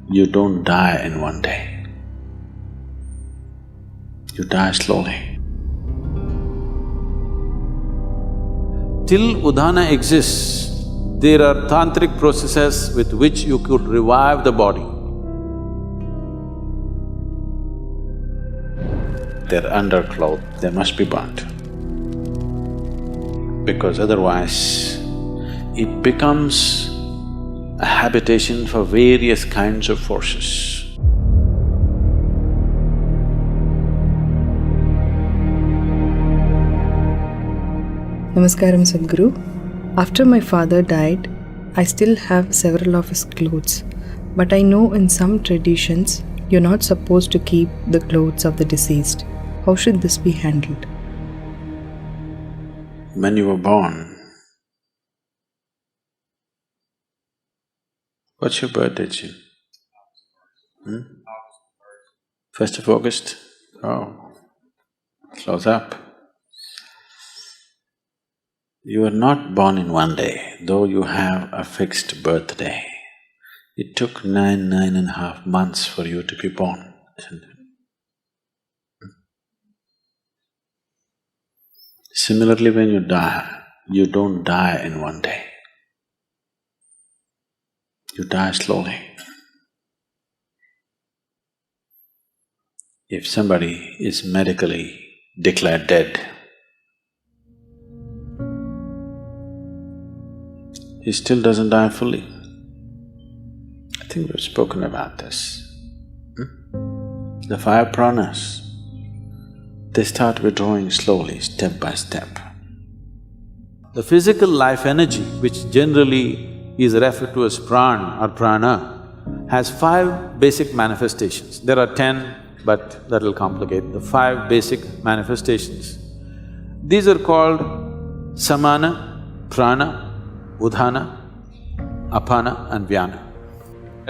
You don't die in one day. You die slowly. Till udana exists, there are tantric processes with which you could revive the body. Their underclothes, they must be burnt. Because otherwise, it becomes a habitation for various kinds of forces. Namaskaram, Sadhguru. After my father died, I still have several of his clothes. But I know in some traditions, you're not supposed to keep the clothes of the deceased. How should this be handled? When you were born, what's your birthday, Jim? 1st of August? Oh, close up. You were not born in one day, though you have a fixed birthday. It took 9.5 months for you to be born, isn't it? Similarly, when you die, you don't die in one day. You die slowly. If somebody is medically declared dead, he still doesn't die fully. I think we've spoken about this. The 5 pranas, they start withdrawing slowly, step by step. The physical life energy, which generally is referred to as pran or prana, has 5 basic manifestations. There are 10, but that'll complicate. The 5 basic manifestations. These are called samana, prana, udhana, apana and vyana.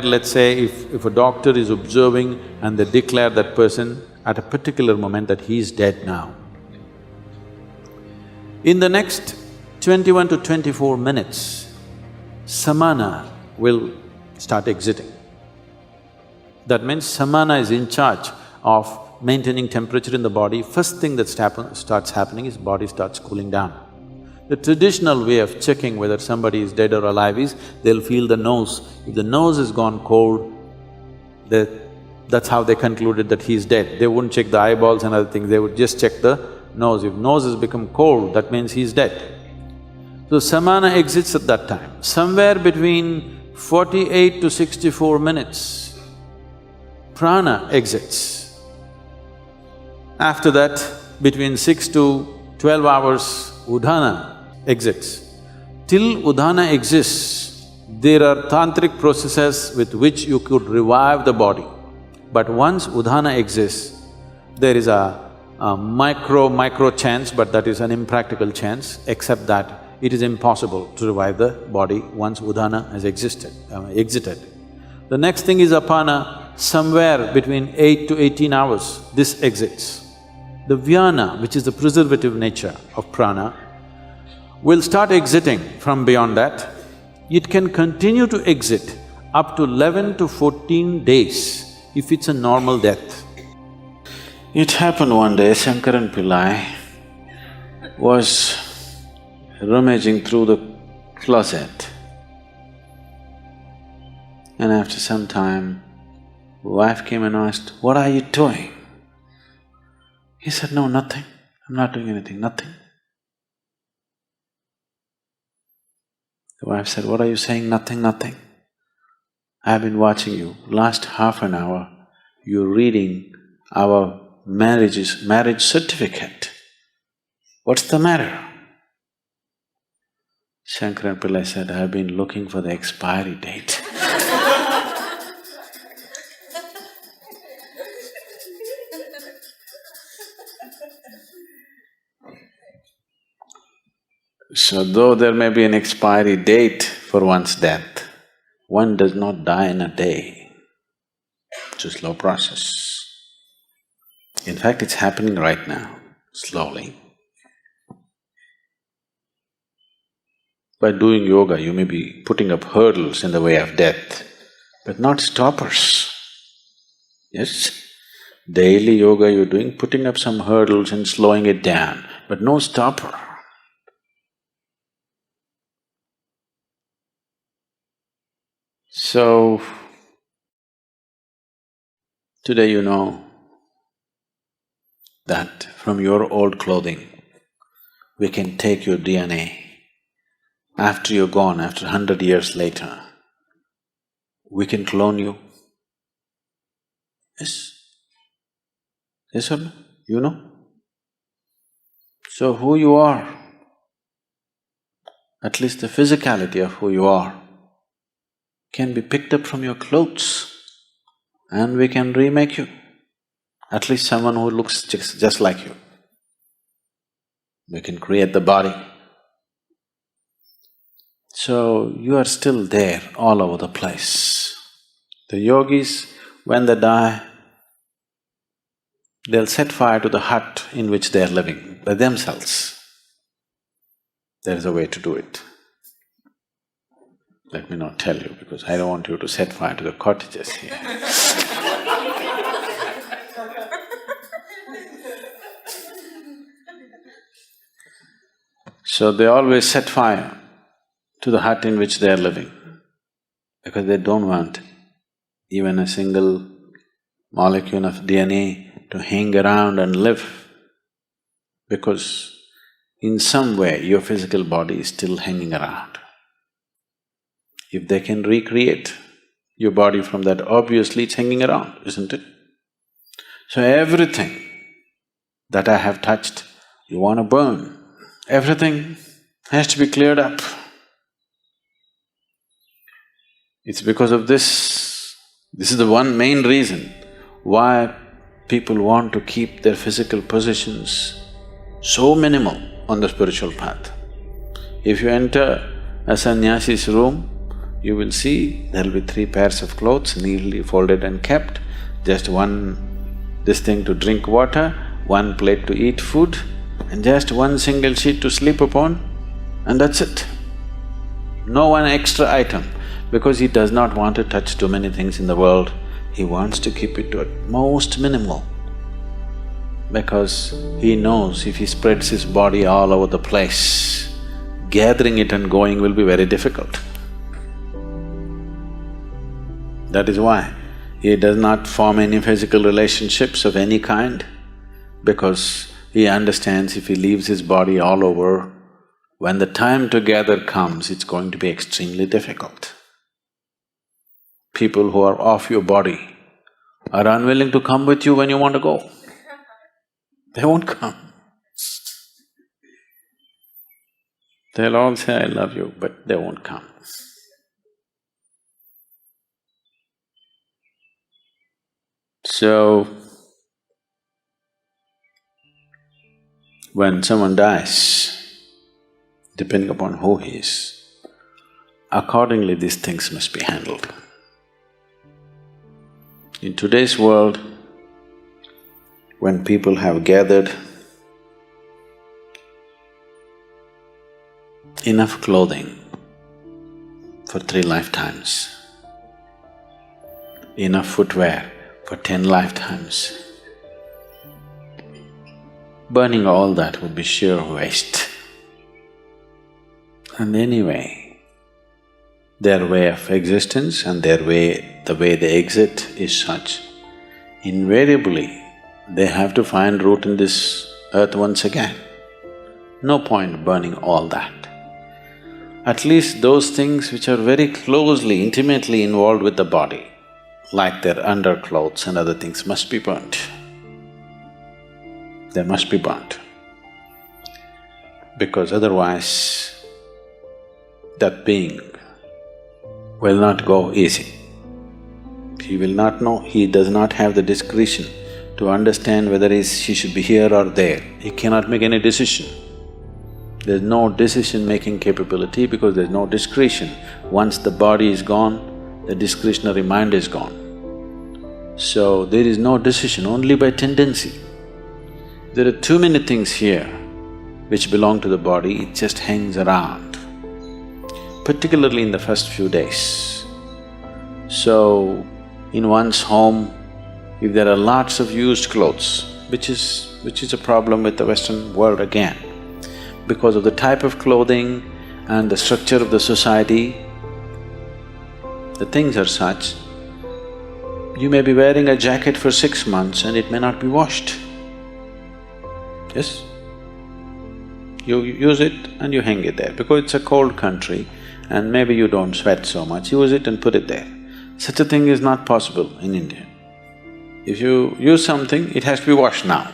Let's say if a doctor is observing and they declare that person at a particular moment that he is dead now. In the next 21 to 24 minutes, samana will start exiting. That means samana is in charge of maintaining temperature in the body. First thing that starts happening is body starts cooling down. The traditional way of checking whether somebody is dead or alive is they'll feel the nose. If the nose has gone cold, that's how they concluded that he's dead. They wouldn't check the eyeballs and other things, they would just check the nose. If nose has become cold, that means he's dead. So samana exits at that time. Somewhere between 48 to 64 minutes, prana exits. After that, between 6 to 12 hours, udhana exits. Till udhana exists, there are tantric processes with which you could revive the body. But once udhana exists, there is a micro chance, but that is an impractical chance, except that it is impossible to revive the body once udhana has exited. The next thing is apana, somewhere between 8 to 18 hours, this exits. The vyana, which is the preservative nature of prana, will start exiting from beyond that. It can continue to exit up to 11 to 14 days if it's a normal death. It happened one day, Shankaran Pillai was rummaging through the closet, and after some time, wife came and asked, "What are you doing?" He said, "No, nothing. I'm not doing anything, nothing." The wife said, "What are you saying, nothing, nothing? I've been watching you. Last half an hour, you're reading our marriage certificate. What's the matter?" Shankaran Pillai said, "I've been looking for the expiry date." So though there may be an expiry date for one's death, one does not die in a day. It's a slow process. In fact, it's happening right now, slowly. By doing yoga, you may be putting up hurdles in the way of death. but not stoppers. Yes? Daily yoga you're doing, putting up some hurdles and slowing it down, but no stopper. So, today you know that from your old clothing, we can take your DNA. After you're gone, after 100 years later, we can clone you. Yes? Yes or no? You know? So who you are, at least the physicality of who you are, can be picked up from your clothes and we can remake you. At least someone who looks just like you. We can create the body. So, you are still there all over the place. The yogis, when they die, they'll set fire to the hut in which they are living by themselves. There is a way to do it. Let me not tell you because I don't want you to set fire to the cottages here. So they always set fire to the hut in which they are living because they don't want even a single molecule of DNA to hang around and live, because in some way your physical body is still hanging around. If they can recreate your body from that, obviously it's hanging around, isn't it? So everything that I have touched, you want to burn. Everything has to be cleared up. It's because of this is the one main reason why people want to keep their physical possessions so minimal on the spiritual path. If you enter a sannyasi's room, you will see there'll be 3 pairs of clothes neatly folded and kept, just this thing to drink water, 1 plate to eat food, and just 1 single sheet to sleep upon, and that's it. No one extra item, because he does not want to touch too many things in the world. He wants to keep it to at most minimal, because he knows if he spreads his body all over the place, gathering it and going will be very difficult. That is why he does not form any physical relationships of any kind, because he understands if he leaves his body all over, when the time to gather comes, it's going to be extremely difficult. People who are off your body are unwilling to come with you when you want to go. They won't come. They'll all say, I love you, but they won't come. So, when someone dies, depending upon who he is, accordingly these things must be handled. In today's world, when people have gathered enough clothing for 3 lifetimes, enough footwear for 10 lifetimes, burning all that would be sheer waste. And anyway, their way of existence and the way they exit is such, invariably they have to find root in this earth once again. No point burning all that. At least those things which are very closely, intimately involved with the body, like their underclothes and other things, must be burnt. They must be burnt. Because otherwise, that being will not go easy. He will not know, he does not have the discretion to understand whether he should be here or there. He cannot make any decision. There's no decision-making capability because there's no discretion. Once the body is gone, the discretionary mind is gone. So there is no decision, only by tendency. There are too many things here which belong to the body, it just hangs around, particularly in the first few days. So, in one's home, if there are lots of used clothes, which is a problem with the Western world again, because of the type of clothing and the structure of the society, the things are such, you may be wearing a jacket for 6 months and it may not be washed. Yes? You use it and you hang it there. Because it's a cold country and maybe you don't sweat so much, use it and put it there. Such a thing is not possible in India. If you use something, it has to be washed now.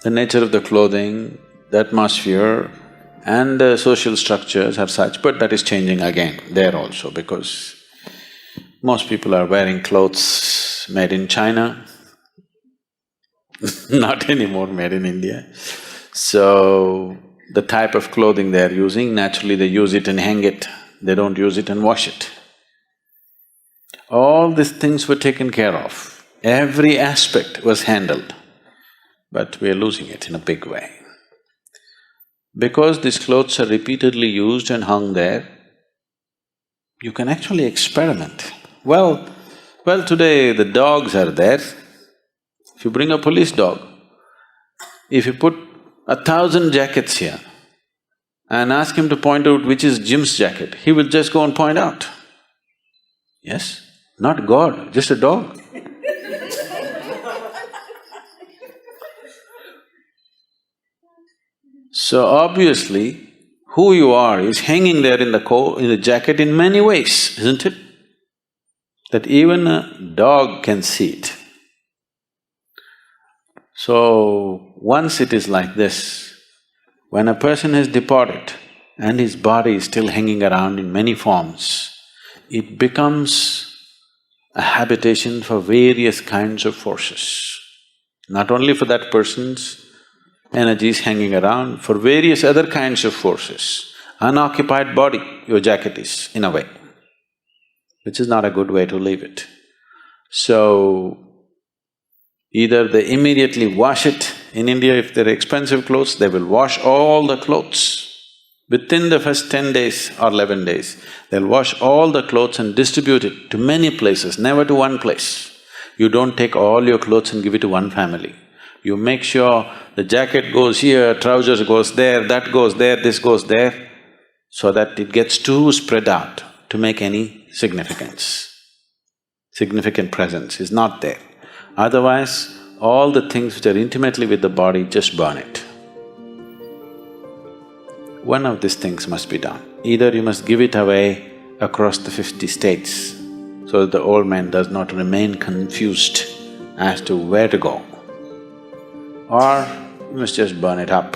The nature of the clothing, the atmosphere and the social structures are such, but that is changing again there also because most people are wearing clothes made in China, not anymore made in India. So, the type of clothing they are using, naturally they use it and hang it, they don't use it and wash it. All these things were taken care of, every aspect was handled, but we are losing it in a big way. Because these clothes are repeatedly used and hung there, you can actually experiment. Well, today the dogs are there. If you bring a police dog, if you put 1,000 jackets here and ask him to point out which is Jim's jacket, he will just go and point out. Yes? Not God, just a dog. So obviously, who you are is hanging there in the jacket in many ways, isn't it? That even a dog can see it. So, once it is like this, when a person has departed and his body is still hanging around in many forms, it becomes a habitation for various kinds of forces. Not only for that person's energies hanging around, for various other kinds of forces. Unoccupied body, your jacket is, in a way, which is not a good way to leave it. So, either they immediately wash it. In India, if they're expensive clothes, they will wash all the clothes. Within the first 10 days or 11 days, they'll wash all the clothes and distribute it to many places, never to one place. You don't take all your clothes and give it to one family. You make sure the jacket goes here, trousers goes there, that goes there, this goes there, so that it gets too spread out to make any significance. Significant presence is not there. Otherwise, all the things which are intimately with the body, just burn it. One of these things must be done. Either you must give it away across the 50 states so that the old man does not remain confused as to where to go, or you must just burn it up.